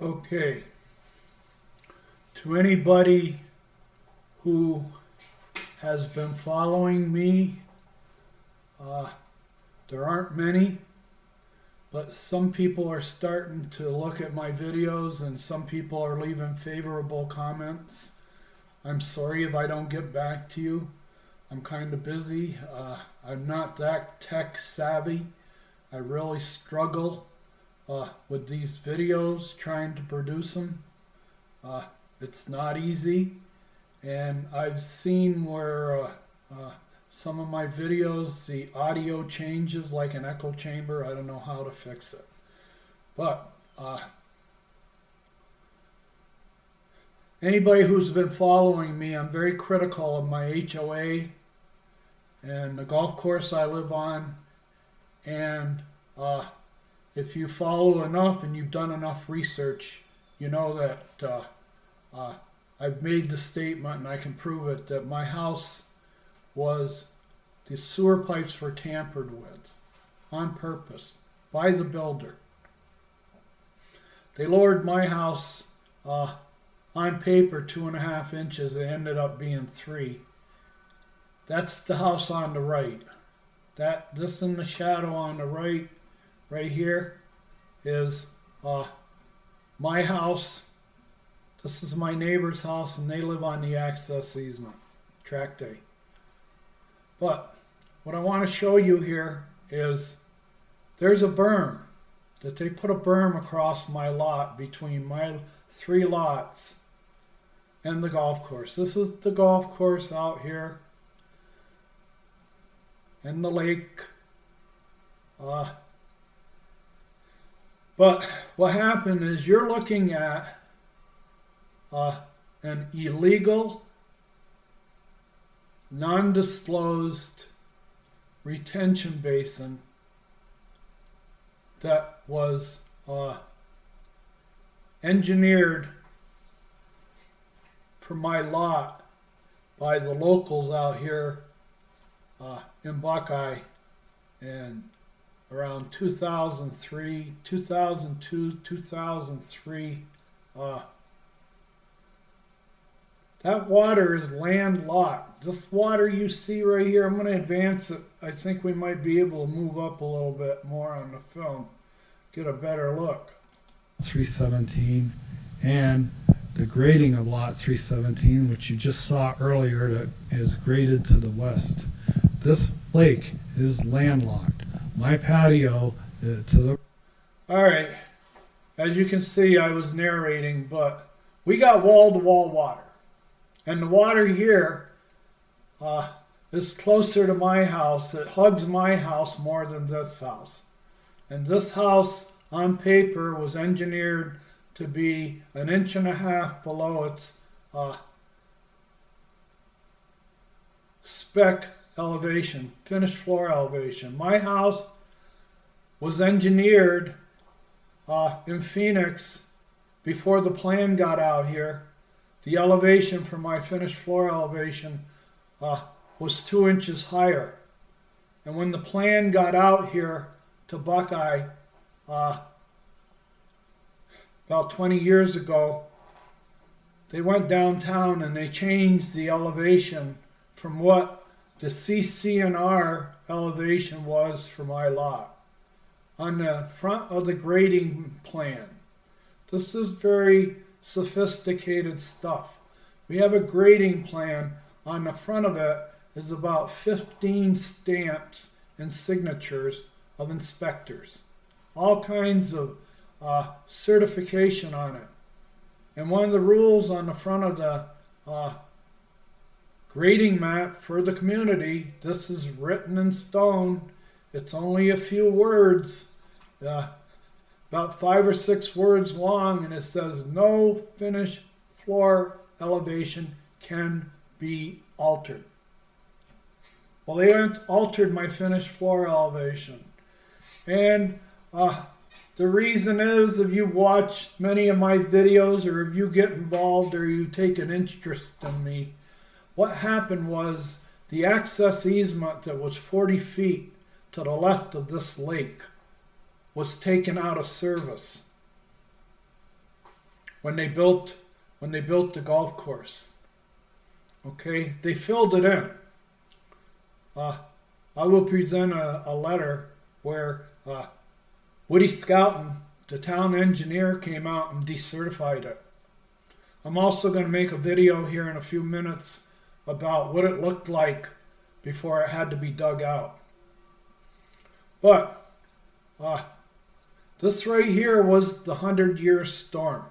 Okay, to anybody who has been following me, there aren't many, but some people are starting to look at my videos and some people are leaving favorable comments. I'm sorry if I don't get back to you. I'm kind of busy. I'm not that tech savvy. I really struggle with these videos, trying to produce them. It's not easy, and I've seen where some of my videos, the audio changes like an echo chamber. I don't know how to fix it. But anybody who's been following me, I'm very critical of my HOA and the golf course I live on. And if you follow enough and you've done enough research, you know that I've made the statement, and I can prove it, that my house the sewer pipes were tampered with on purpose by the builder. They lowered my house on paper 2.5 inches. It ended up being 3. That's the house on the right. This in the shadow on the right here is my house. This is my neighbor's house, and they live on the access easement, tract A. But what I want to show you here is there's a berm, that they put a berm across my lot between my 3 lots and the golf course. This is the golf course out here and the lake. But what happened is you're looking at an illegal, non-disclosed retention basin that was engineered for my lot by the locals out here in Buckeye in around 2003, 2002, 2003. That water is landlocked. This water you see right here, I'm going to advance it. I think we might be able to move up a little bit more on the film, get a better look. 317 and the grading of lot 317, which you just saw earlier, that is graded to the west. This lake is landlocked. My patio to the... All right, as you can see, I was narrating, but we got wall-to-wall water. And the water here is closer to my house. It hugs my house more than this house. And this house on paper was engineered to be 1.5 inches below its spec elevation, finished floor elevation. My house was engineered in Phoenix before the plan got out here. The elevation for my finished floor elevation was 2 inches higher. And when the plan got out here to Buckeye about 20 years ago, they went downtown and they changed the elevation from what the CCNR elevation was for my lot on the front of the grading plan. This is very sophisticated stuff. We have a grading plan. On the front of it is about 15 stamps and signatures of inspectors. All kinds of certification on it. And one of the rules on the front of the grading map for the community, this is written in stone. It's only a few words. About 5 or 6 words long, and it says no finished floor elevation can be altered. Well, they altered my finished floor elevation. And the reason is, if you watch many of my videos, or if you get involved, or you take an interest in me, what happened was the access easement that was 40 feet to the left of this lake was taken out of service. when they built the golf course. Okay, they filled it in. I will present a letter where Woody Scouten, the town engineer, came out and decertified it. I'm also going to make a video here in a few minutes about what it looked like before it had to be dug out. But this right here was the 100-year storm.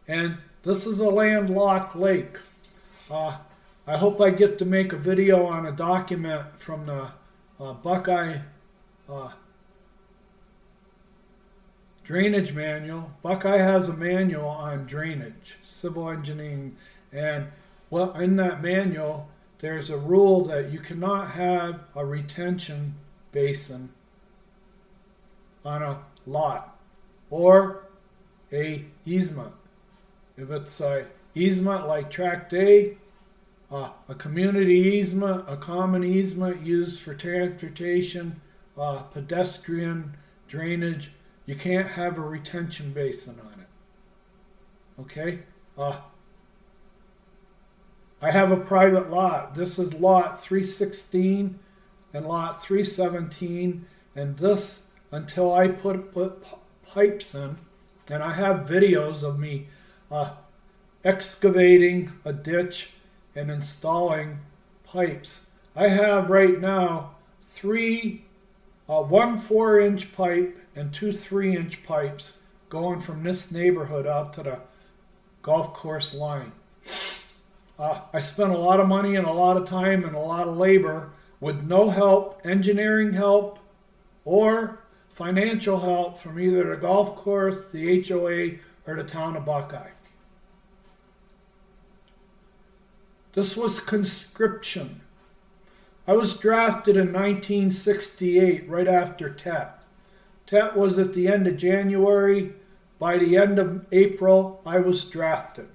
And this is a landlocked lake. I hope I get to make a video on a document from the Buckeye drainage manual. Buckeye has a manual on drainage, civil engineering, and well, in that manual there's a rule that you cannot have a retention basin on a lot or a easement. If it's a easement like Tract A, a community easement, a common easement used for transportation, pedestrian drainage, you can't have a retention basin on it. Okay? I have a private lot. This is lot 316 and lot 317, and this, until I put pipes in, and I have videos of me excavating a ditch and installing pipes. I have right now one 4-inch pipe and two 3-inch pipes going from this neighborhood out to the golf course line. I spent a lot of money and a lot of time and a lot of labor with no help, engineering help, or financial help from either the golf course, the HOA, or the town of Buckeye. This was conscription. I was drafted in 1968, right after TET. TET was at the end of January. By the end of April, I was drafted.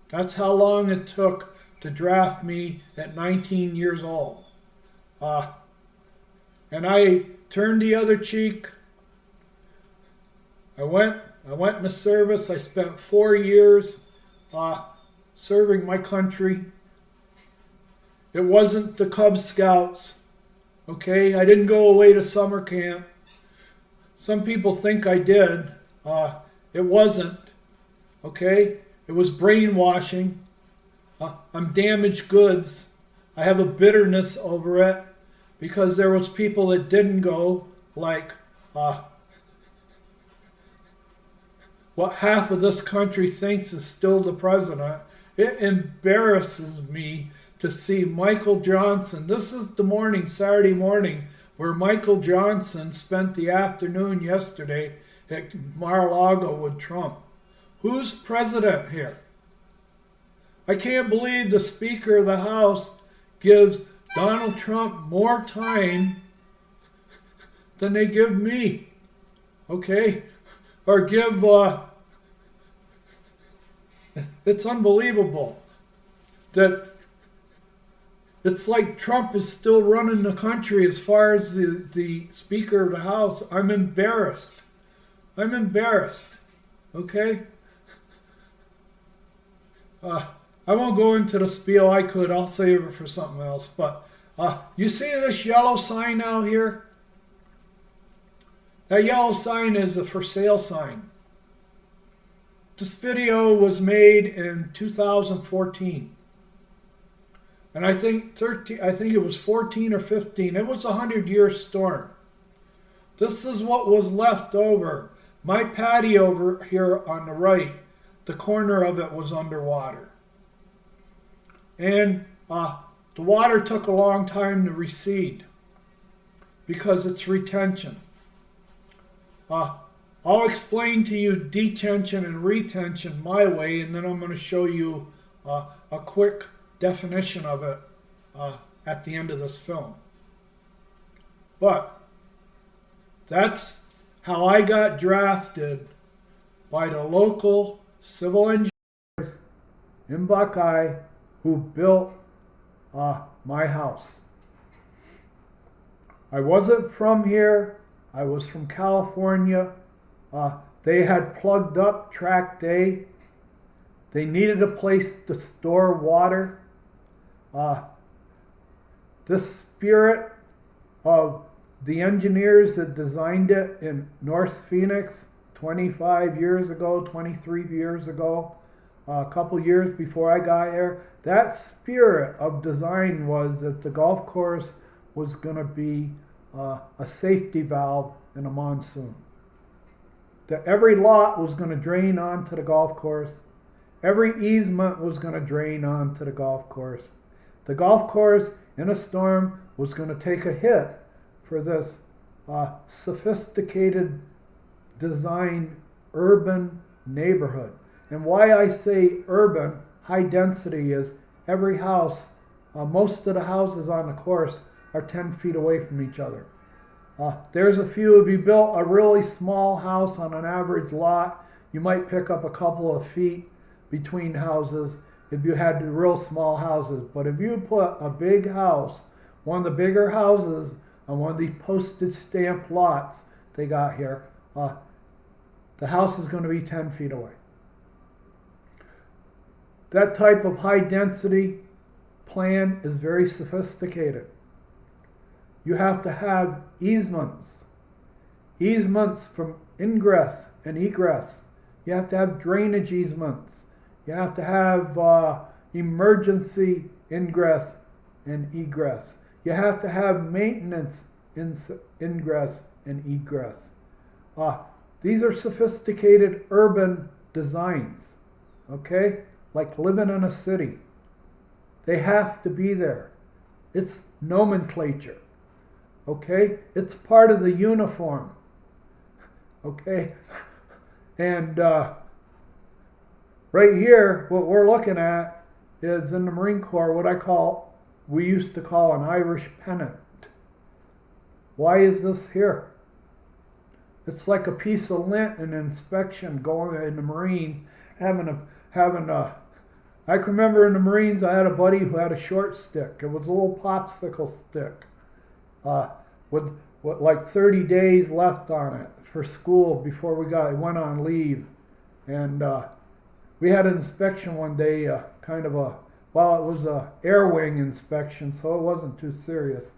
That's how long it took to draft me at 19 years old. And I turned the other cheek. I went in the service. I spent 4 years serving my country. It wasn't the Cub Scouts, okay? I didn't go away to summer camp. Some people think I did. It wasn't, okay? It was brainwashing. I'm damaged goods. I have a bitterness over it because there was people that didn't go, like what half of this country thinks is still the president. It embarrasses me to see Michael Johnson. This is the morning, Saturday morning, where Michael Johnson spent the afternoon yesterday at Mar-a-Lago with Trump. Who's president here? I can't believe the Speaker of the House gives Donald Trump more time than they give me. Okay? Or give, it's unbelievable that it's like Trump is still running the country as far as the Speaker of the House. I'm embarrassed. I'm embarrassed. Okay? I won't go into the spiel. I could. I'll save it for something else. But you see this yellow sign out here? That yellow sign is a for sale sign. This video was made in 2014. And I think it was 14 or 15. It was a 100-year storm. This is what was left over. My patio over here on the right, the corner of it was underwater. And the water took a long time to recede because it's retention. I'll explain to you detention and retention my way, and then I'm going to show you a quick definition of it at the end of this film. But that's how I got drafted by the local civil engineers in Buckeye who built my house. I wasn't from here. I was from California. They had plugged up tract A. They needed a place to store water. This spirit of the engineers that designed it in North Phoenix 25 years ago, 23 years ago, a couple years before I got here, that spirit of design was that the golf course was going to be a safety valve in a monsoon. That every lot was going to drain onto the golf course. Every easement was going to drain onto the golf course. The golf course in a storm was going to take a hit for this sophisticated design urban neighborhood. And why I say urban, high density, is every house, most of the houses on the course are 10 feet away from each other. There's a few, if you built a really small house on an average lot, you might pick up a couple of feet between houses if you had the real small houses. But if you put a big house, one of the bigger houses on one of these postage stamp lots they got here, the house is going to be 10 feet away. That type of high density plan is very sophisticated. You have to have easements from ingress and egress. You have to have drainage easements. You have to have emergency ingress and egress. You have to have maintenance ingress and egress. These are sophisticated urban designs, okay? Like living in a city. They have to be there. It's nomenclature, okay? It's part of the uniform, okay? And right here, what we're looking at is in the Marine Corps what we used to call an Irish pennant. Why is this here? It's like a piece of lint in inspection going in the Marines, having a I can remember in the Marines I had a buddy who had a short stick. It was a little popsicle stick with like 30 days left on it for school before we went on leave. And we had an inspection one day, it was a air wing inspection, so it wasn't too serious.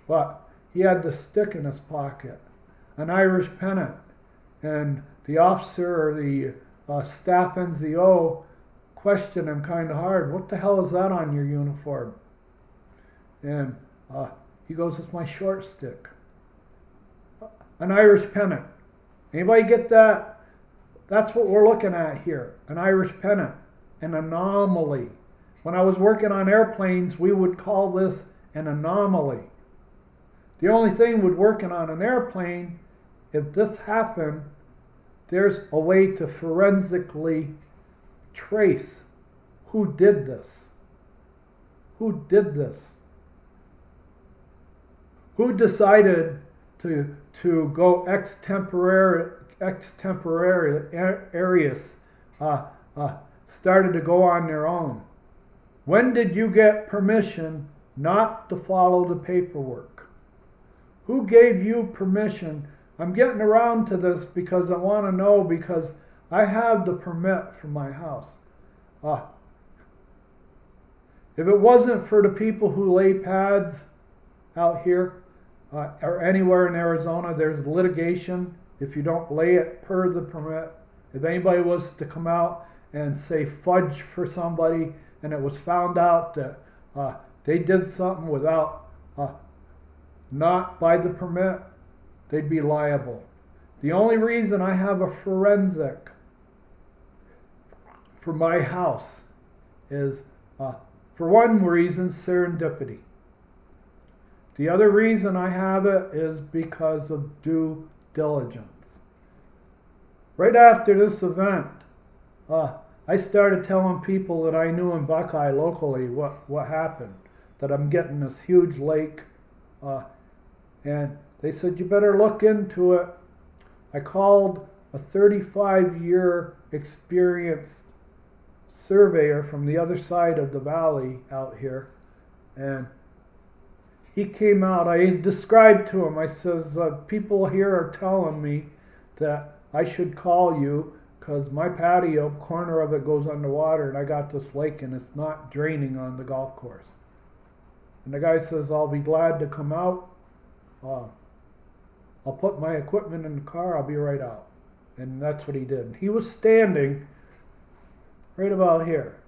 But he had the stick in his pocket, an Irish pennant. And the officer or the staff NZO questioned him kind of hard, "What the hell is that on your uniform?" And he goes, "It's my short stick." An Irish pennant. Anybody get that? That's what we're looking at here, an Irish pennant, an anomaly. When I was working on airplanes, we would call this an anomaly. The only thing with working on an airplane, if this happened, there's a way to forensically trace who did this. Who did this? Who decided to go extemporaneous, started to go on their own? When did you get permission not to follow the paperwork? Who gave you permission? I'm getting around to this because I want to know, because I have the permit for my house. If it wasn't for the people who lay pads out here or anywhere in Arizona, there's litigation if you don't lay it per the permit. If anybody was to come out and say fudge for somebody and it was found out that they did something without not by the permit, they'd be liable. The only reason I have a forensic for my house is, for one reason, serendipity. The other reason I have it is because of due diligence. Right after this event, I started telling people that I knew in Buckeye locally what happened, that I'm getting this huge lake, and they said, "You better look into it." I called a 35-year experienced surveyor from the other side of the valley out here, and he came out. I described to him, I says, "People here are telling me that I should call you because my patio, corner of it goes underwater, and I got this lake and it's not draining on the golf course. And the guy says, I'll be glad to come out. I'll put my equipment in the car, I'll be right out. And that's what he did. He was standing right about here.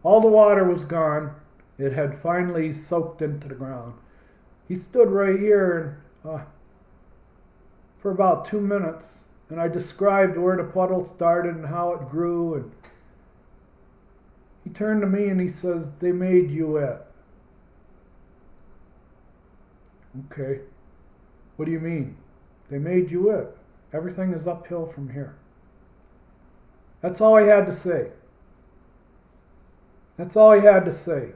All the water was gone. It had finally soaked into the ground. He stood right here and, for about 2 minutes, and I described where the puddle started and how it grew. And he turned to me and he says, they made you it. Okay. What do you mean? They made you it. Everything is uphill from here. That's all he had to say. That's all he had to say.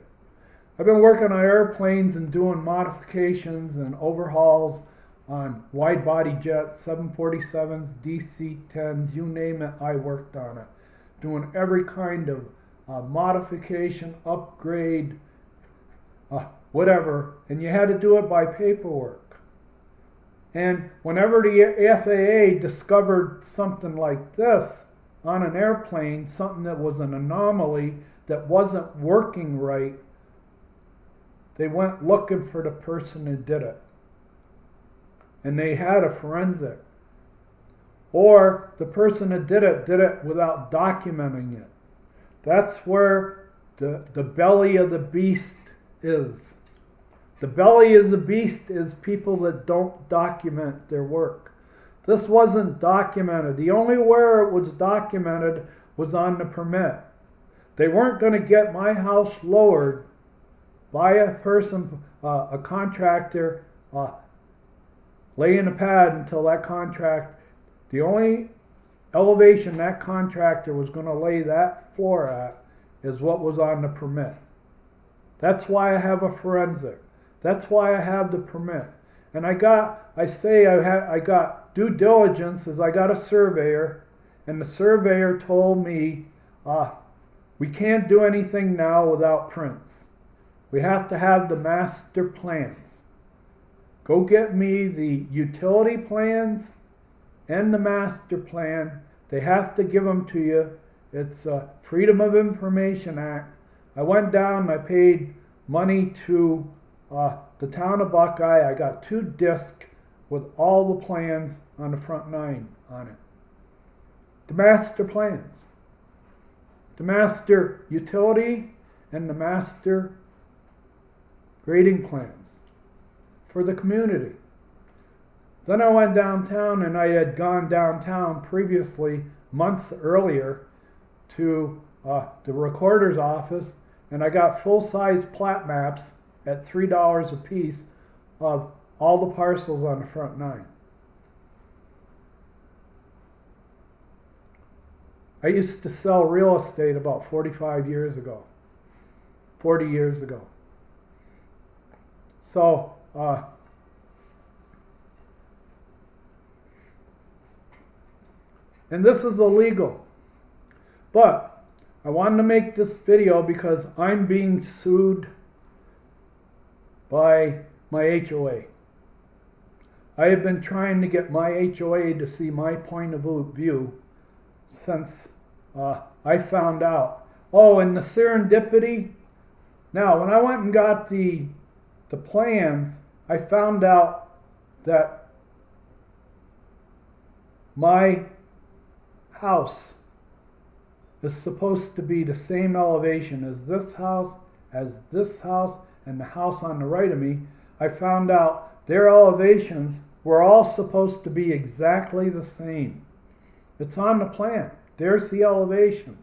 I've been working on airplanes and doing modifications and overhauls on wide-body jets, 747s, DC-10s, you name it, I worked on it. Doing every kind of modification, upgrade, whatever, and you had to do it by paperwork. And whenever the FAA discovered something like this on an airplane, something that was an anomaly that wasn't working right, they went looking for the person who did it. And they had a forensic. Or the person that did it without documenting it. That's where the belly of the beast is. The belly of the beast is people that don't document their work. This wasn't documented. The only where it was documented was on the permit. They weren't going to get my house lowered by a person, a contractor, laying a pad until that contract, the only elevation that contractor was going to lay that floor at is what was on the permit. That's why I have a forensic. That's why I have the permit. And I got due diligence as I got a surveyor, and the surveyor told me, we can't do anything now without prints. We have to have the master plans. Go get me the utility plans and the master plan. They have to give them to you. It's a Freedom of Information Act. I went down, I paid money to the town of Buckeye. I got 2 discs with all the plans on the front 9 on it. The master plans. The master utility and the master grading plans for the community. Then I went downtown, and I had gone downtown previously, months earlier, to the recorder's office, and I got full-size plat maps at $3 a piece of all the parcels on the front 9. I used to sell real estate about 40 years ago. So, and this is illegal. But I wanted to make this video because I'm being sued by my HOA. I have been trying to get my HOA to see my point of view since I found out. Oh, and the serendipity. Now, when I went and got the plans, I found out that my house is supposed to be the same elevation as this house, and the house on the right of me. I found out their elevations were all supposed to be exactly the same. It's on the plan. There's the elevation.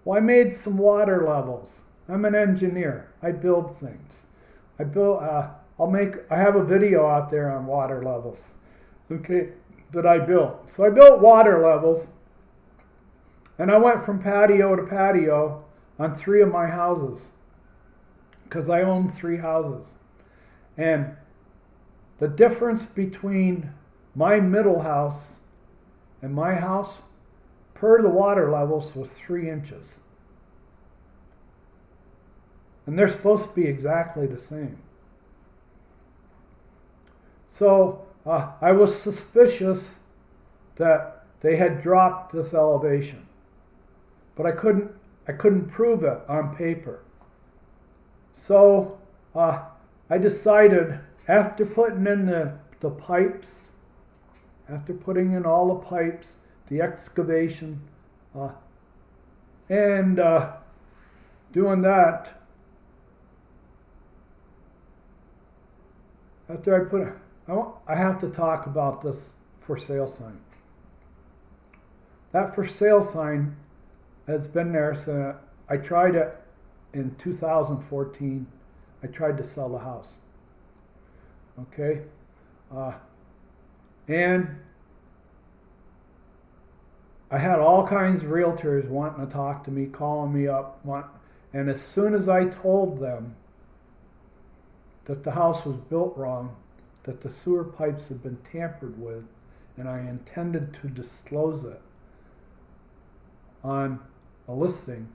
Well, I made some water levels. I'm an engineer. I build things. I have a video out there on water levels, okay, that I built. So I built water levels, and I went from patio to patio on 3 of my houses, because I own 3 houses. And the difference between my middle house and my house per the water levels was 3 inches. And they're supposed to be exactly the same. So I was suspicious that they had dropped this elevation, but I couldn't prove it on paper. So I decided, after putting in the pipes, after putting in all the pipes, the excavation, and doing that, after I have to talk about this for sale sign. That for sale sign has been there since I tried it in 2014. I tried to sell the house. Okay? And I had all kinds of realtors wanting to talk to me, calling me up, and as soon as I told them that the house was built wrong, that the sewer pipes had been tampered with, and I intended to disclose it on a listing,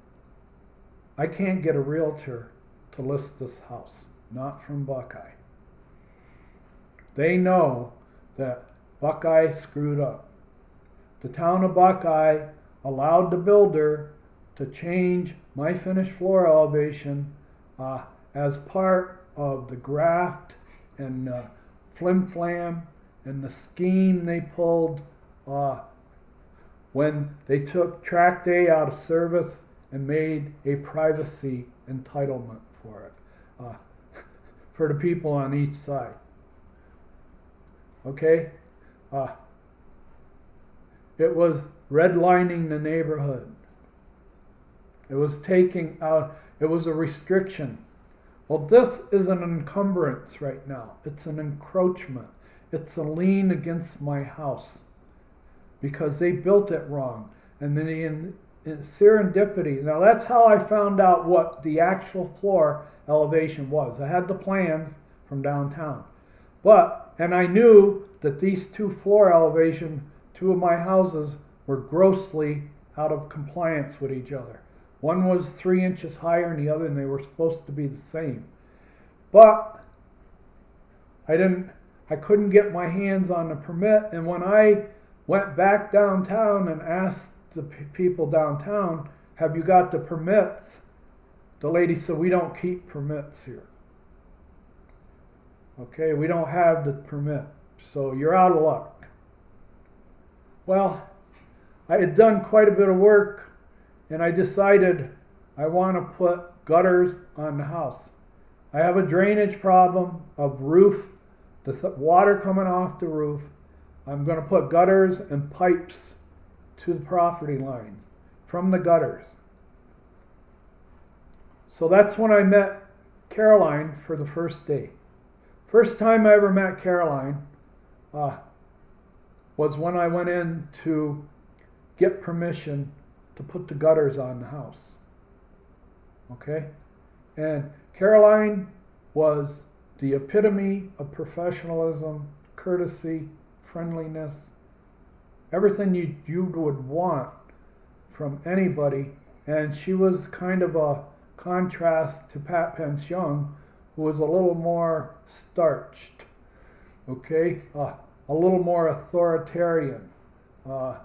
I can't get a realtor to list this house, not from Buckeye. They know that Buckeye screwed up. The town of Buckeye allowed the builder to change my finished floor elevation as part of the graft and flim-flam and the scheme they pulled when they took Tract A out of service and made a privacy entitlement for it, for the people on each side. Okay? It was redlining the neighborhood. It was taking out, it was a restriction. Well, this is an encumbrance right now. It's an encroachment. It's a lien against my house because they built it wrong. And then in serendipity, now that's how I found out what the actual floor elevation was. I had the plans from downtown. And I knew that these two floor elevation, two of my houses were grossly out of compliance with each other. One was 3 inches higher than the other, and they were supposed to be the same. But I couldn't get my hands on the permit, and when I went back downtown and asked the people downtown, have you got the permits? The lady said, we don't keep permits here. Okay, we don't have the permit, so you're out of luck. Well, I had done quite a bit of work, and I decided I want to put gutters on the house. I have a drainage problem of roof, the water coming off the roof. I'm going to put gutters and pipes to the property line from the gutters. So that's when I met Caroline for the first day. First time I ever met Caroline was when I went in to get permission to put the gutters on the house. Okay? And Caroline was the epitome of professionalism, courtesy, friendliness, everything you would want from anybody. And she was kind of a contrast to Pat Pence Young, who was a little more starched, okay? A little more authoritarian, a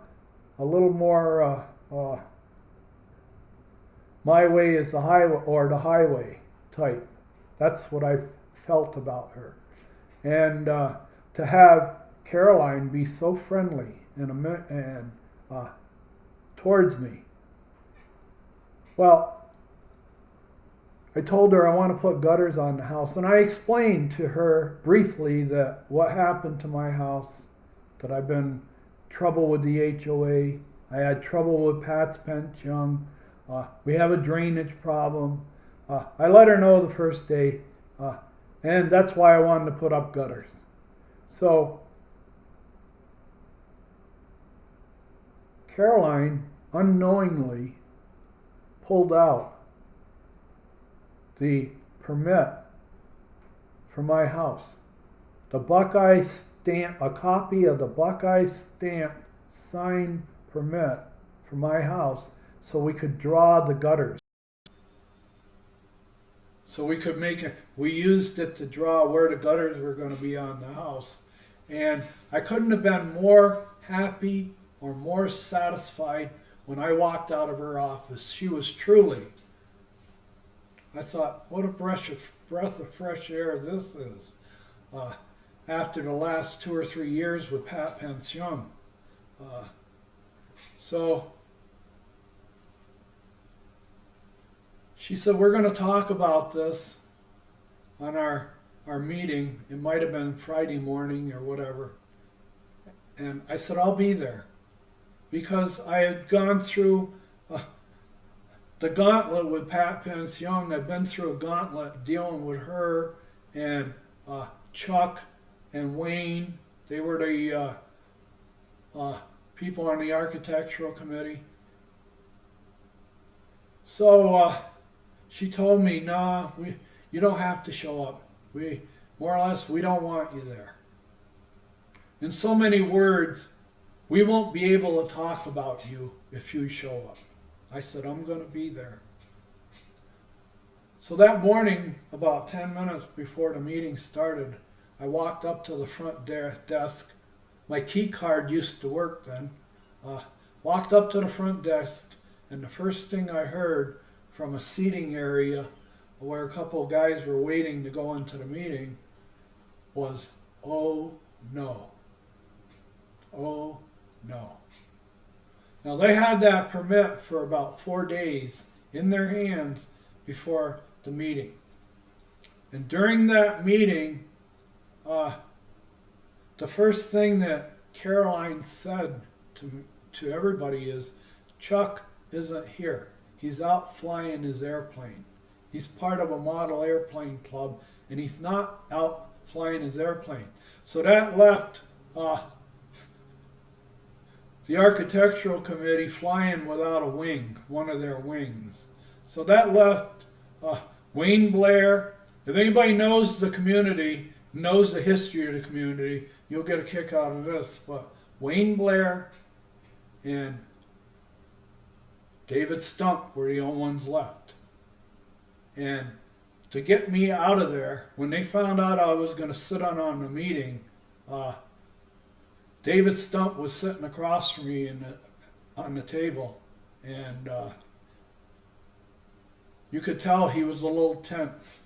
little more my way is the highway, or the highway type. That's what I felt about her. And to have Caroline be so friendly and towards me. Well, I told her I want to put gutters on the house, and I explained to her briefly that what happened to my house, that I've been trouble with the HOA, I had trouble with Pat's Pence Young, we have a drainage problem. I let her know the first day, and that's why I wanted to put up gutters. So Caroline unknowingly pulled out the permit for my house. The Buckeye stamp, a copy of the Buckeye stamp signed permit for my house, so we could draw the gutters. So we could make it, we used it to draw where the gutters were going to be on the house. And I couldn't have been more happy or more satisfied when I walked out of her office. She was truly, I thought, what a breath of fresh air this is. After the last 2 or 3 years with Pat Pension. So she said, we're going to talk about this on our meeting. It might have been Friday morning or whatever. And I said, I'll be there. Because I had gone through the gauntlet with Pat Pension. I've been through a gauntlet dealing with her and Chuck and Wayne. They were the people on the architectural committee. So she told me, nah, you don't have to show up. More or less, we don't want you there. In so many words, we won't be able to talk about you if you show up. I said, I'm going to be there. So that morning, about 10 minutes before the meeting started, I walked up to the front desk. My key card used to work then. Walked up to the front desk, and the first thing I heard from a seating area where a couple of guys were waiting to go into the meeting was, oh no. Oh no. Now they had that permit for about 4 days in their hands before the meeting. And during that meeting, the first thing that Caroline said to everybody is, Chuck isn't here. He's out flying his airplane. He's part of a model airplane club, and he's not out flying his airplane. So that left the architectural committee flying without a wing, one of their wings. So that left Wayne Blair. If anybody knows the community, knows the history of the community, you'll get a kick out of this. But Wayne Blair and David Stump were the only ones left. And to get me out of there, when they found out I was going to sit on the meeting, David Stump was sitting across from me on the table, and you could tell he was a little tense.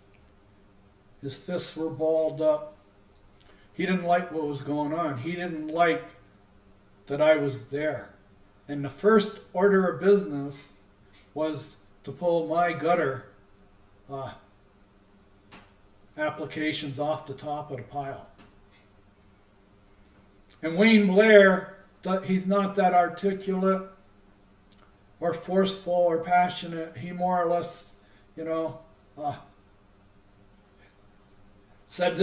His fists were balled up. He didn't like what was going on. He didn't like that I was there. And the first order of business was to pull my gutter applications off the top of the pile. And Wayne Blair, he's not that articulate or forceful or passionate. He more or less, said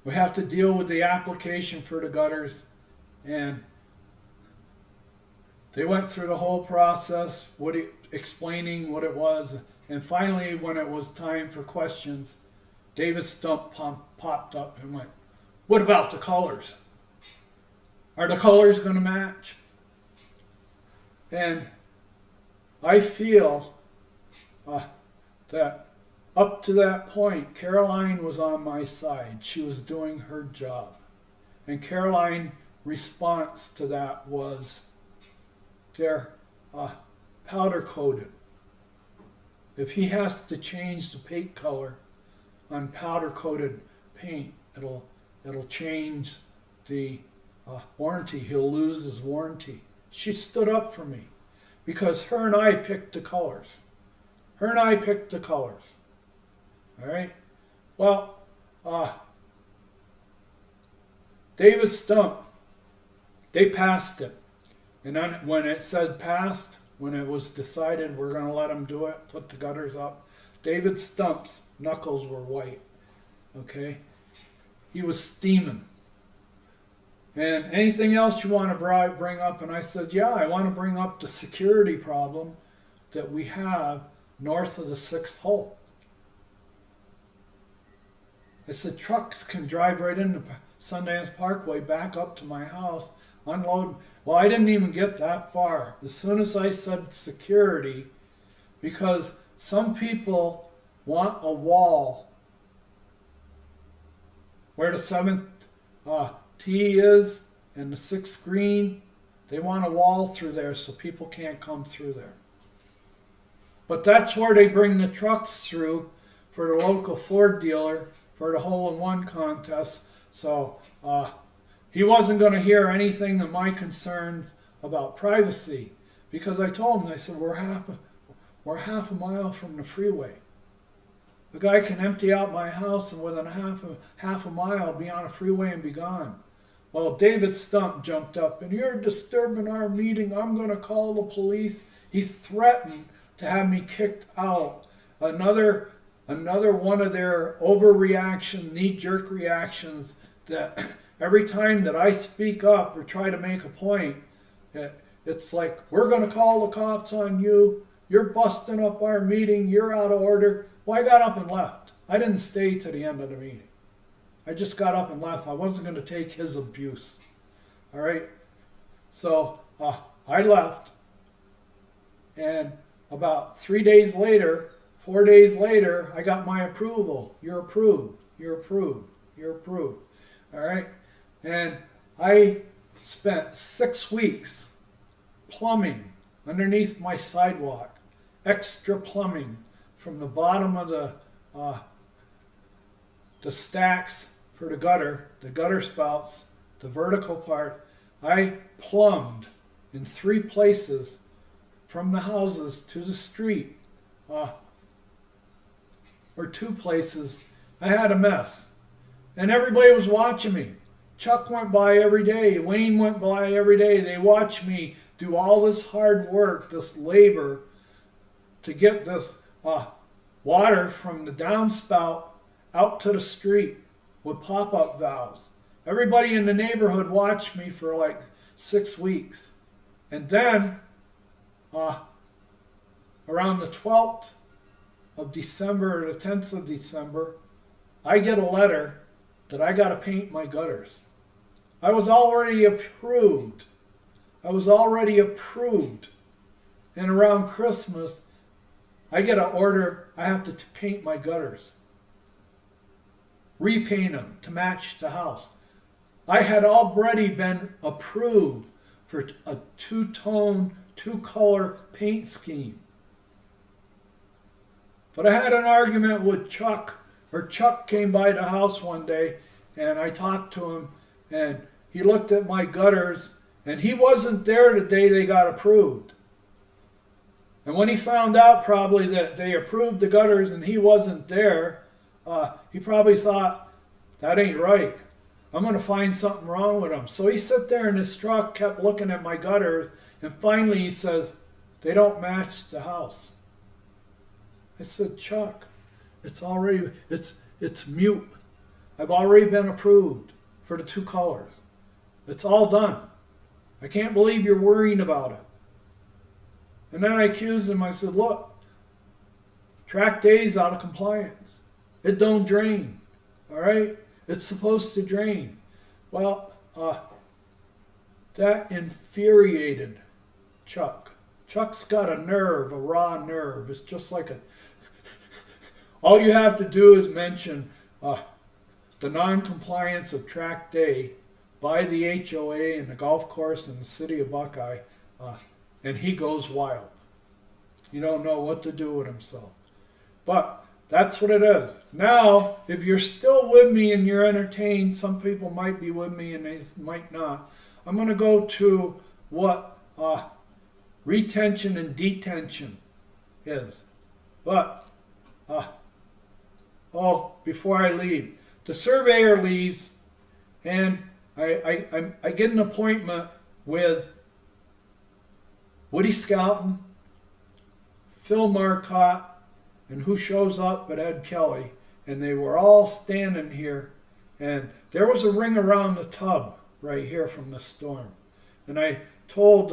we have to deal with the application for the gutters. And they went through the whole process, explaining what it was. And finally, when it was time for questions, David Stump popped up and went, what about the colors? Are the colors going to match? And I feel that up to that point, Caroline was on my side. She was doing her job. And Caroline's response to that was, they're powder coated. If he has to change the paint color on powder coated paint, it'll change the warranty. He'll lose his warranty. She stood up for me because her and I picked the colors. All right. Well, David Stump, they passed it. And then when it said passed, when it was decided we're going to let him do it, put the gutters up, David Stump's knuckles were white. Okay? He was steaming. And anything else you want to bring up? And I said, yeah, I want to bring up the security problem that we have north of the 6th hole. I said, trucks can drive right into Sundance Parkway, back up to my house, unload. Well, I didn't even get that far. As soon as I said security, because some people want a wall where the 7th tee is and the 6th green, They want a wall through there so people can't come through there. But that's where they bring the trucks through for the local Ford dealer for the hole-in-one contest. So he wasn't going to hear anything of my concerns about privacy, because I told him, I said, we're half a mile from the freeway. The guy can empty out my house and within half a mile be on a freeway and be gone. Well, David Stump jumped up, and you're disturbing our meeting. I'm going to call the police. He threatened to have me kicked out. Another one of their overreaction, knee-jerk reactions, that every time that I speak up or try to make a point, it's like, we're going to call the cops on you. You're busting up our meeting. You're out of order. Well, I got up and left. I didn't stay to the end of the meeting. I just got up and left. I wasn't going to take his abuse. All right? So I left. And about 4 days later, I got my approval. You're approved. You're approved. You're approved. All right? And I spent 6 weeks plumbing underneath my sidewalk. Extra plumbing from the bottom of the stacks for the gutter spouts, the vertical part. I plumbed in 3 places from the houses to the street, or 2 places. I had a mess. And everybody was watching me. Chuck went by every day. Wayne went by every day. They watched me do all this hard work, this labor, to get this water from the downspout out to the street with pop-up valves. Everybody in the neighborhood watched me for like 6 weeks. And then, around the 12th of December or the 10th of December, I get a letter that I got to paint my gutters. I was already approved. And around Christmas, I get an order, I have to paint my gutters. Repaint them to match the house. I had already been approved for a 2-tone, 2-color paint scheme. But I had an argument with Chuck, or Chuck came by the house one day, and I talked to him, and he looked at my gutters, and he wasn't there the day they got approved. And when he found out probably that they approved the gutters and he wasn't there, he probably thought, that ain't right. I'm going to find something wrong with him. So he sat there in his truck, kept looking at my gutters, and finally he says, they don't match the house. I said, Chuck, it's mute. I've already been approved for the 2 colors. It's all done. I can't believe you're worrying about it. And then I accused him. I said, look, tract A's out of compliance. It don't drain. All right? It's supposed to drain. Well, that infuriated Chuck. Chuck's got a nerve, a raw nerve. It's just like all you have to do is mention the non-compliance of tract A by the HOA and the golf course in the city of Buckeye, and he goes wild. You don't know what to do with himself. But that's what it is. Now, if you're still with me and you're entertained, some people might be with me and they might not. I'm going to go to what retention and detention is. But, before I leave, the surveyor leaves, and I get an appointment with Woody Skelton, Phil Marcotte, and who shows up but Ed Kelly. And they were all standing here, and there was a ring around the tub right here from the storm. And I told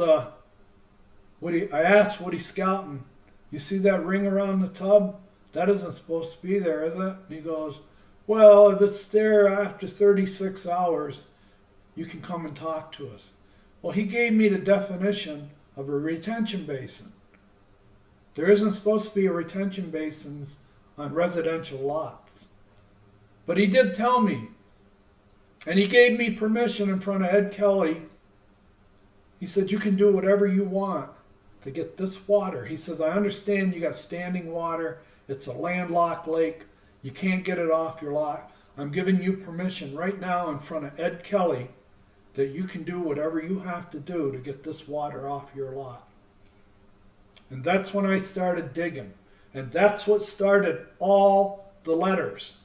Woody, I asked Woody Skelton, you see that ring around the tub? That isn't supposed to be there, is it? And he goes, well, if it's there after 36 hours, you can come and talk to us. Well, he gave me the definition of a retention basin. There isn't supposed to be a retention basins on residential lots. But he did tell me, and he gave me permission in front of Ed Kelly He said, you can do whatever you want to get this water. He says, I understand you got standing water. It's a landlocked lake. You can't get it off your lot. I'm giving you permission right now in front of Ed Kelly that you can do whatever you have to do to get this water off your lot. And that's when I started digging. And that's what started all the letters.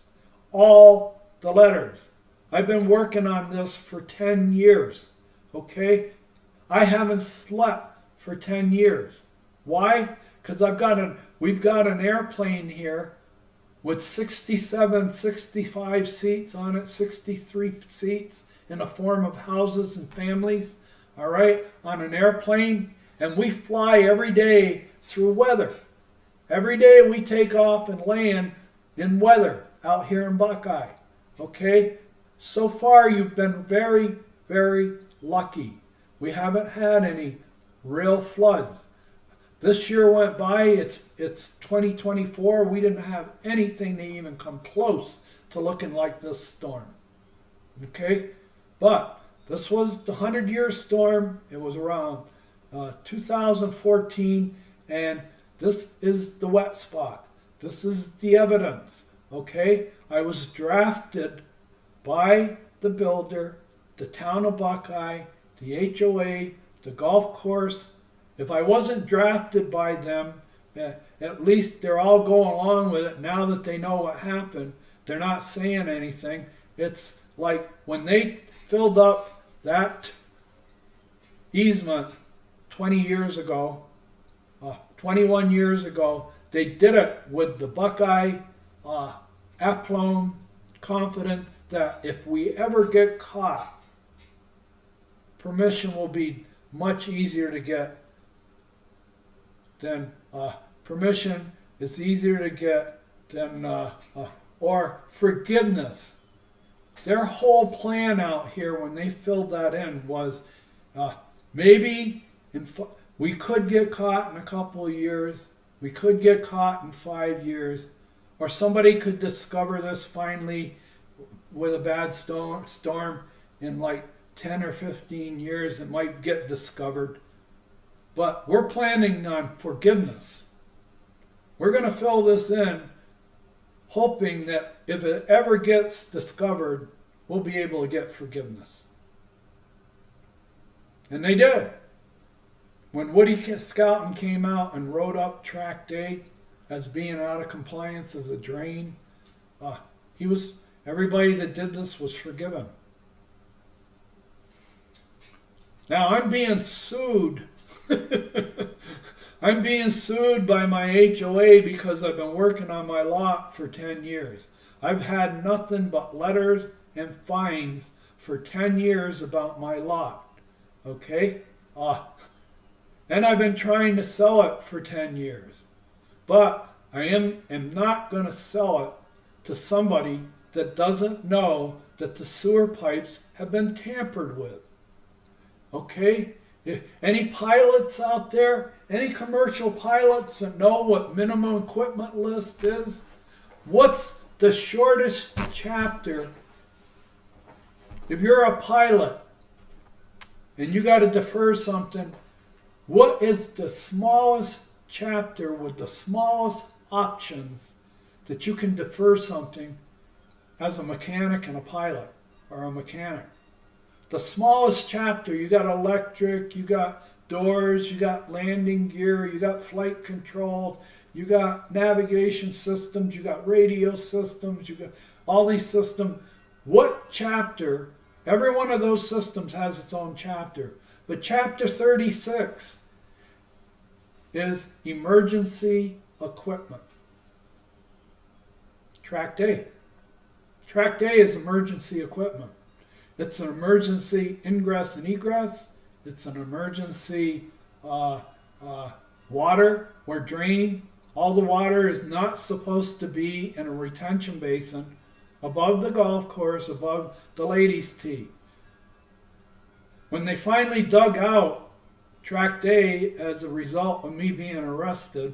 All the letters. I've been working on this for 10 years. Okay? I haven't slept for 10 years. Why? Because we've got an airplane here with 67, 65 seats on it, 63 seats in the form of houses and families, all right, on an airplane. And we fly every day through weather. Every day we take off and land in weather out here in Buckeye, okay? So far you've been very, very lucky. We haven't had any real floods. This year went by, it's 2024, we didn't have anything to even come close to looking like this storm. Okay? But this was the 100-year storm. It was around 2014, and this is the wet spot. This is the evidence. Okay? I was drafted by the builder, the town of Buckeye, the HOA, the golf course. If I wasn't drafted by them, at least they're all going along with it now that they know what happened. They're not saying anything. It's like when they filled up that easement 20 years ago, 21 years ago, they did it with the Buckeye aplomb confidence that if we ever get caught, permission will be much easier to get than permission is easier to get than or forgiveness. Their whole plan out here when they filled that in was maybe we could get caught in a couple of years, we could get caught in 5 years, or somebody could discover this finally with a bad storm in like 10 or 15 years. It might get discovered. But we're planning on forgiveness. We're going to fill this in hoping that if it ever gets discovered, we'll be able to get forgiveness. And they did. When Woody Scouten came out and wrote up Tract A as being out of compliance as a drain, everybody that did this was forgiven. Now I'm being sued. I'm being sued by my HOA because I've been working on my lot for 10 years. I've had nothing but letters and fines for 10 years about my lot. Okay? And I've been trying to sell it for 10 years. But I am not going to sell it to somebody that doesn't know that the sewer pipes have been tampered with. Okay? Any pilots out there, any commercial pilots that know what minimum equipment list is? What's the shortest chapter? If you're a pilot and you got to defer something, what is the smallest chapter with the smallest options that you can defer something as a mechanic and a pilot or a mechanic? The smallest chapter, you got electric, you got doors, you got landing gear, you got flight control, you got navigation systems, you got radio systems, you got all these systems. What chapter? Every one of those systems has its own chapter. But chapter 36 is emergency equipment. Tract A. Tract A is emergency equipment. It's an emergency ingress and egress. It's an emergency water or drain. All the water is not supposed to be in a retention basin above the golf course, above the ladies' tee. When they finally dug out Tract A as a result of me being arrested,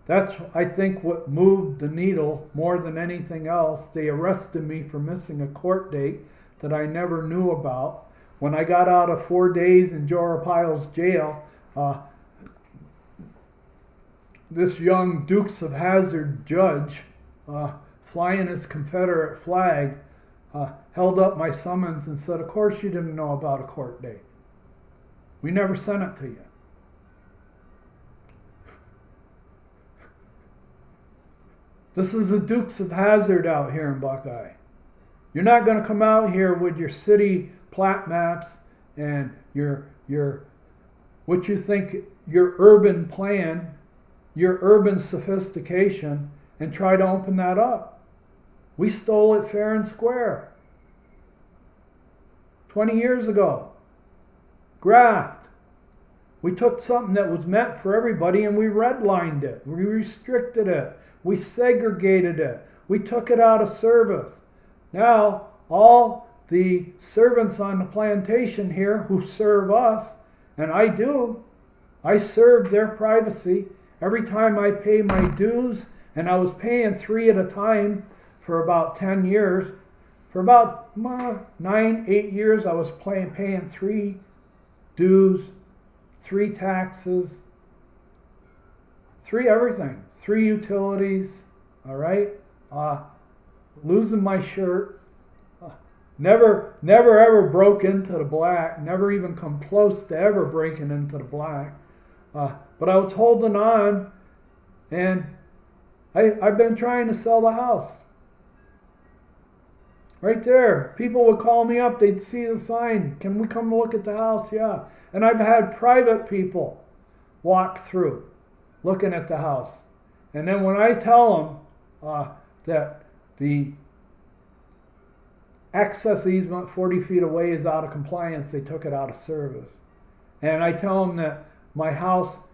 that's, I think, what moved the needle more than anything else. They arrested me for missing a court date that I never knew about. when I got out of 4 days in Joe Arpaio's jail, this young Dukes of Hazzard judge, flying his Confederate flag, held up my summons and said, "Of course you didn't know about a court date. We never sent it to you." This is the Dukes of Hazzard out here in Buckeye. You're not going to come out here with your city plat maps and your what you think your urban plan, your urban sophistication, and try to open that up. We stole it fair and square 20 years ago. Graft. We took something that was meant for everybody and we redlined it. We restricted it. We segregated it. We took it out of service. Now, all the servants on the plantation here who serve us, and I do, I serve their privacy every time I pay my dues, and I was paying 3 at a time for about 10 years. For about 9, 8 years, I was paying 3 dues, 3 taxes, 3 everything, 3 utilities, all right? Losing my shirt. Never ever broke into the black, never even come close to ever breaking into the black. But I was holding on, and I've been trying to sell the house. Right there. People would call me up, they'd see the sign, "Can we come look at the house?" Yeah. And I've had private people walk through looking at the house. And then when I tell them that the access easement 40 feet away is out of compliance, they took it out of service. And I tell them that my house,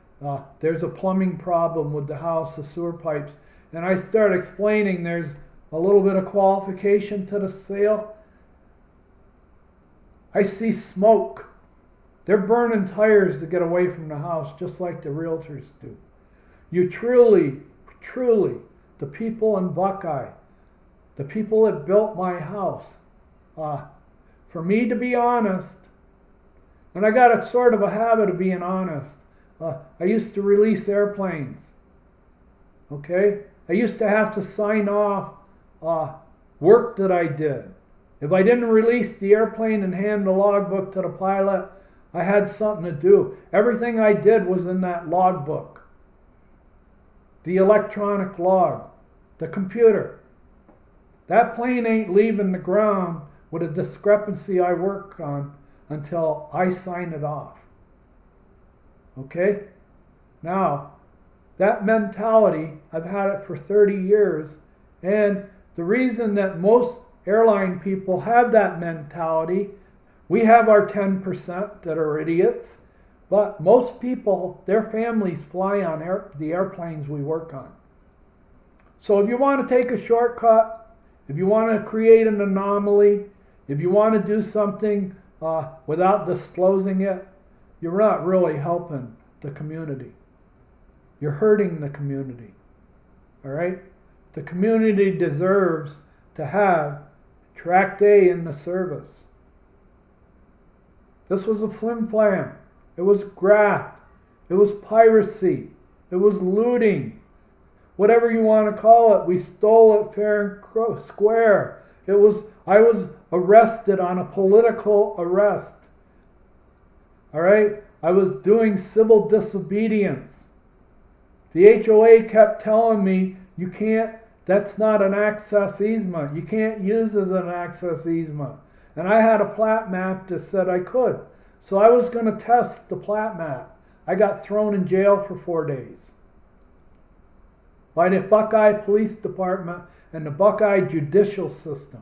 there's a plumbing problem with the house, the sewer pipes. And I start explaining there's a little bit of qualification to the sale. I see smoke. They're burning tires to get away from the house, just like the realtors do. You truly, the people in Buckeye, the people that built my house, for me to be honest, and I got a sort of a habit of being honest. I used to release airplanes. Okay? I used to have to sign off work that I did. If I didn't release the airplane and hand the logbook to the pilot, I had something to do. Everything I did was in that logbook. The electronic log, the computer. That plane ain't leaving the ground with a discrepancy I work on until I sign it off. Okay? Now, that mentality, I've had it for 30 years, and the reason that most airline people have that mentality, we have our 10% that are idiots, but most people, their families fly on the airplanes we work on. So if you want to take a shortcut, if you want to create an anomaly, if you want to do something without disclosing it, you're not really helping the community. You're hurting the community. All right? The community deserves to have Tract A in the service. This was a flim-flam. It was graft. It was piracy. It was looting. Whatever you want to call it, we stole it fair and square. I was arrested on a political arrest. All right? I was doing civil disobedience. The HOA kept telling me, you can't, that's not an access easement. You can't use it as an access easement. And I had a plat map that said I could. So I was going to test the plat map. I got thrown in jail for 4 days by the Buckeye Police Department and the Buckeye judicial system.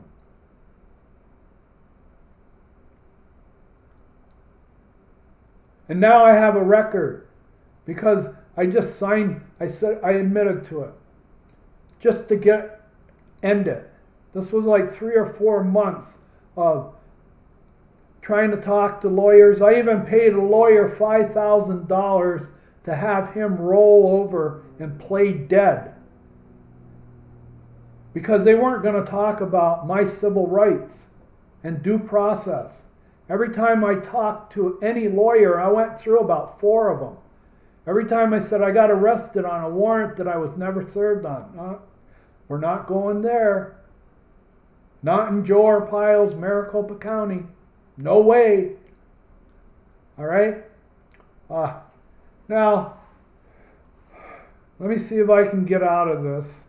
And now I have a record because I just signed, I said I admitted to it just to end it. This was like 3 or 4 months of trying to talk to lawyers. I even paid a lawyer $5,000 to have him roll over and play dead because they weren't going to talk about my civil rights and due process Every time I talked to any lawyer, I went through about 4 of them. Every time I said I got arrested on a warrant that I was never served on. We're not going there. Not in Joe Arpaio's Maricopa County. No way. All right? Now, let me see if I can get out of this.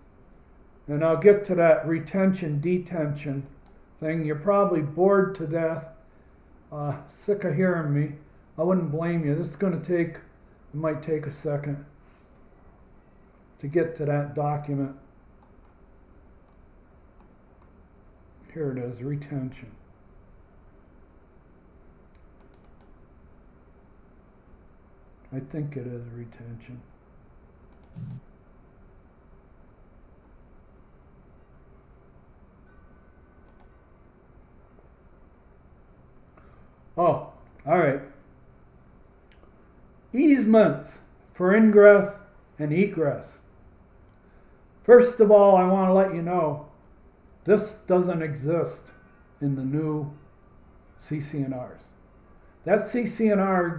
And I'll get to that retention, detention thing. You're probably bored to death, sick of hearing me. I wouldn't blame you. This is going to take, it might take a second to get to that document. Here it is, retention. I think it is retention. Oh, all right. Easements for ingress and egress. First of all, I want to let you know, this doesn't exist in the new CC&Rs. That CC&R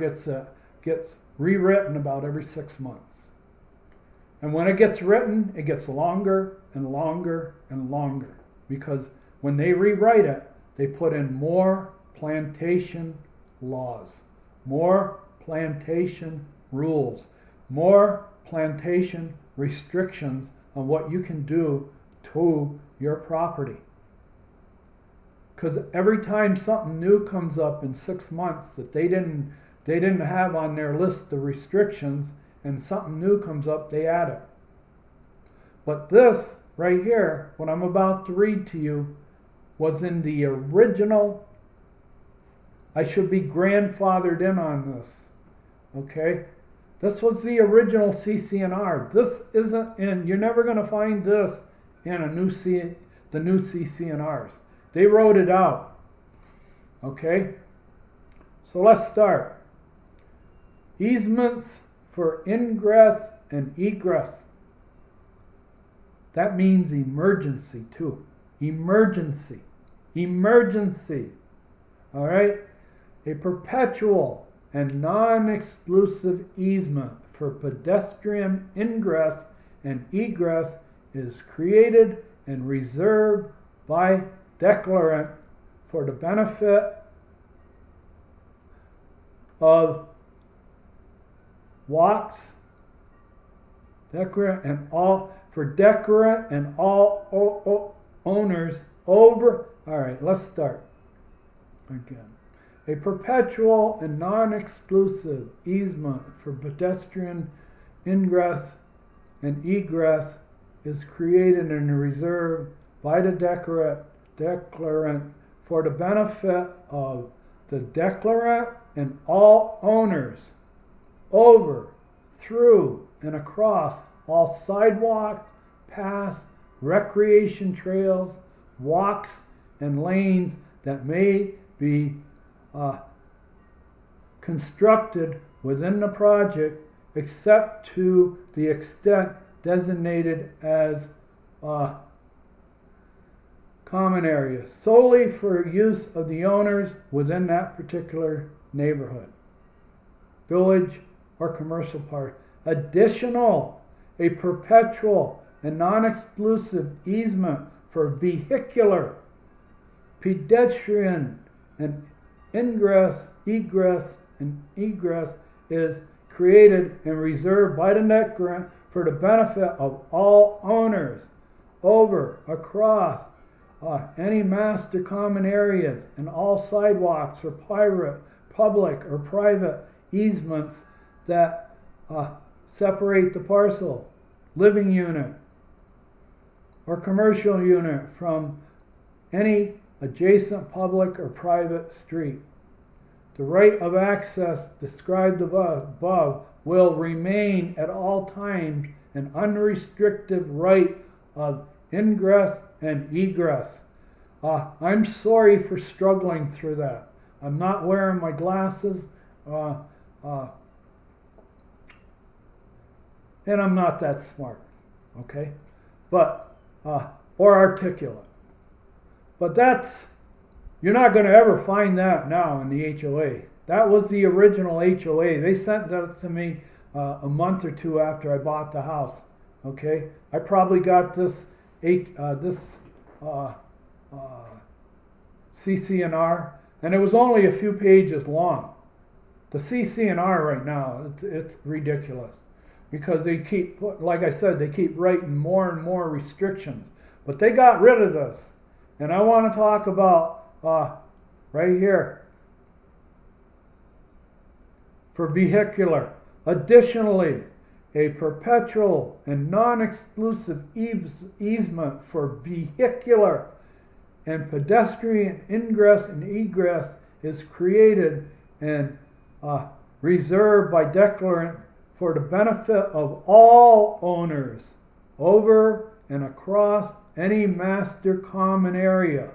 gets rewritten about every 6 months. And when it gets written, it gets longer and longer and longer. Because when they rewrite it, they put in more plantation laws, more plantation rules, more plantation restrictions on what you can do to your property. Because every time something new comes up in 6 months that they didn't have on their list of restrictions, and something new comes up, they add it. But this right here, what I'm about to read to you, was in the original. I should be grandfathered in on this. Okay? This was the original CC&R. This isn't in, you're never going to find this in the new CC&Rs. They wrote it out. Okay? So let's start. Easements for ingress and egress. That means emergency too. Emergency. Emergency. All right? A perpetual and non-exclusive easement for pedestrian ingress and egress is created and reserved by declarant for the benefit of walks, declarant and all owners over. All right, let's start again. A perpetual and non-exclusive easement for pedestrian ingress and egress is created and reserved by the declarant for the benefit of the declarant and all owners over, through, and across all sidewalks, paths, recreation trails, walks, and lanes that may be constructed within the project, except to the extent designated as common areas, solely for use of the owners within that particular neighborhood, village, or commercial park. Additional, a perpetual and non-exclusive easement for vehicular, pedestrian, and ingress, egress, and egress is created and reserved by the declarant for the benefit of all owners over, across, any master common areas and all sidewalks or public or private easements that separate the parcel, living unit, or commercial unit from any adjacent public or private street. The right of access described above will remain at all times an unrestricted right of ingress and egress. I'm sorry for struggling through that. I'm not wearing my glasses, and I'm not that smart, okay? But, or articulate. But You're not going to ever find that now in the HOA. That was the original HOA. They sent that to me a month or two after I bought the house. Okay, I probably got this CC&R, and it was only a few pages long. The CC&R right now, it's ridiculous because they keep, like I said, they keep writing more and more restrictions. But they got rid of this, and I want to talk about right here for vehicular. Additionally, a perpetual and non-exclusive easement for vehicular and pedestrian ingress and egress is created and reserved by declarant for the benefit of all owners over and across any master common area.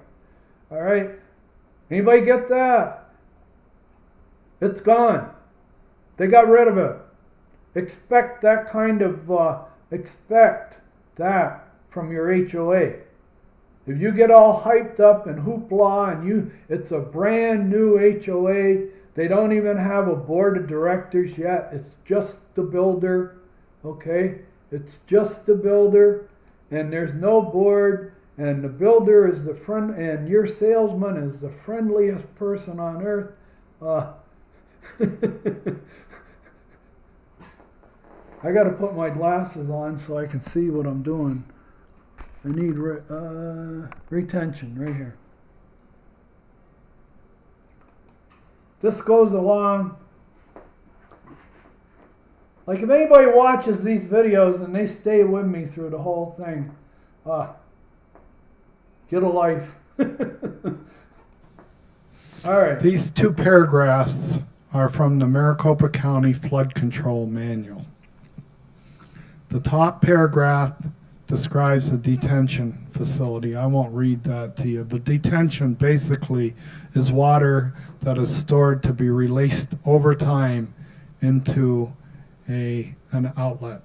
All right? Anybody get that? It's gone. They got rid of it. Expect that kind of, expect that from your HOA. If you get all hyped up and hoopla and it's a brand new HOA, they don't even have a board of directors yet. It's just the builder, okay? It's just the builder, and there's no board, and the builder is the friend, and your salesman is the friendliest person on earth. I got to put my glasses on so I can see what I'm doing. I need retention right here. This goes along. Like if anybody watches these videos and they stay with me through the whole thing, get a life. All right. These two paragraphs are from the Maricopa County Flood Control Manual. The top paragraph describes a detention facility. I won't read that to you, but detention basically is water that is stored to be released over time into an outlet.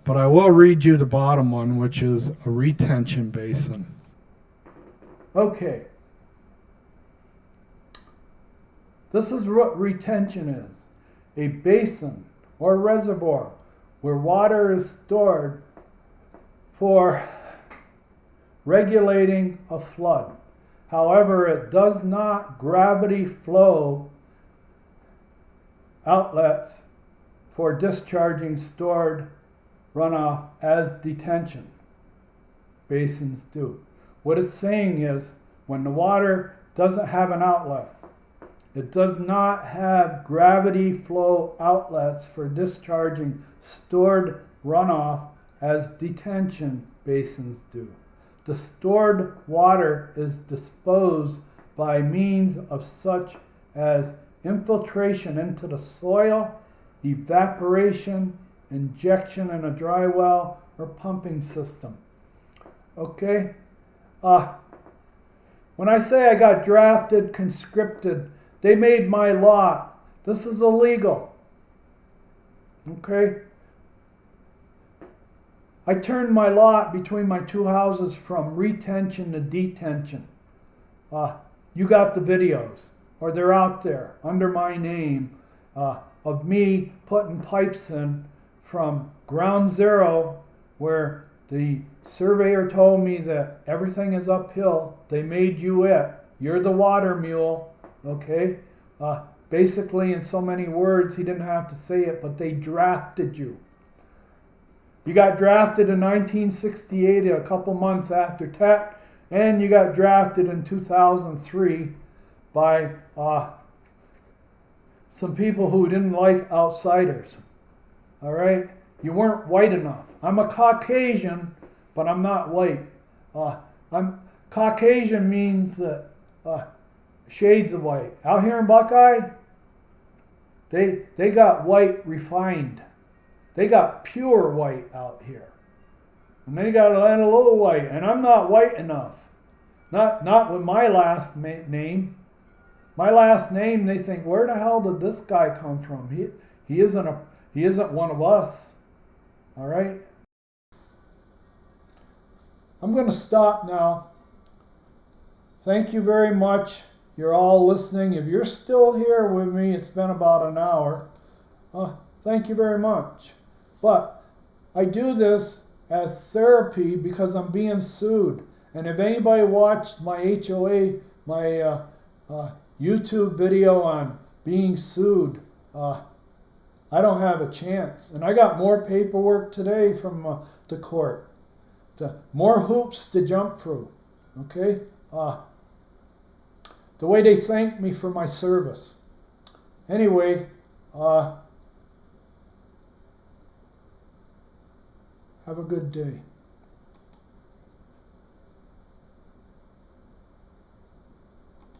But I will read you the bottom one, which is a retention basin. Okay. This is what retention is. A basin or reservoir where water is stored for regulating a flood. However, it does not gravity flow outlets for discharging stored runoff as detention basins do. What it's saying is when the water doesn't have an outlet, it does not have gravity flow outlets for discharging stored runoff as detention basins do. The stored water is disposed by means of such as infiltration into the soil, evaporation, injection in a dry well, or pumping system. Okay? When I say I got drafted, conscripted, they made my lot. This is illegal. Okay? I turned my lot between my two houses from retention to detention. You got the videos, or they're out there under my name, of me putting pipes in from ground zero, where the surveyor told me that everything is uphill. They made you it. You're the water mule. Okay? Basically, in so many words, he didn't have to say it, but they drafted you. You got drafted in 1968, a couple months after Tech, and you got drafted in 2003 by some people who didn't like outsiders. All right? You weren't white enough. I'm a Caucasian, but I'm not white. Caucasian means that shades of white. Out here in Buckeye, they got white refined. They got pure white out here. And they got a little white. And I'm not white enough. Not with my last name. My last name, they think, where the hell did this guy come from? He isn't one of us. All right? I'm going to stop now. thank you very much. You're all listening. If you're still here with me, it's been about an hour. Thank you very much. But I do this as therapy because I'm being sued. And if anybody watched my HOA, my YouTube video on being sued, I don't have a chance. And I got more paperwork today from the court. More hoops to jump through. Okay? The way they thanked me for my service. Anyway, have a good day.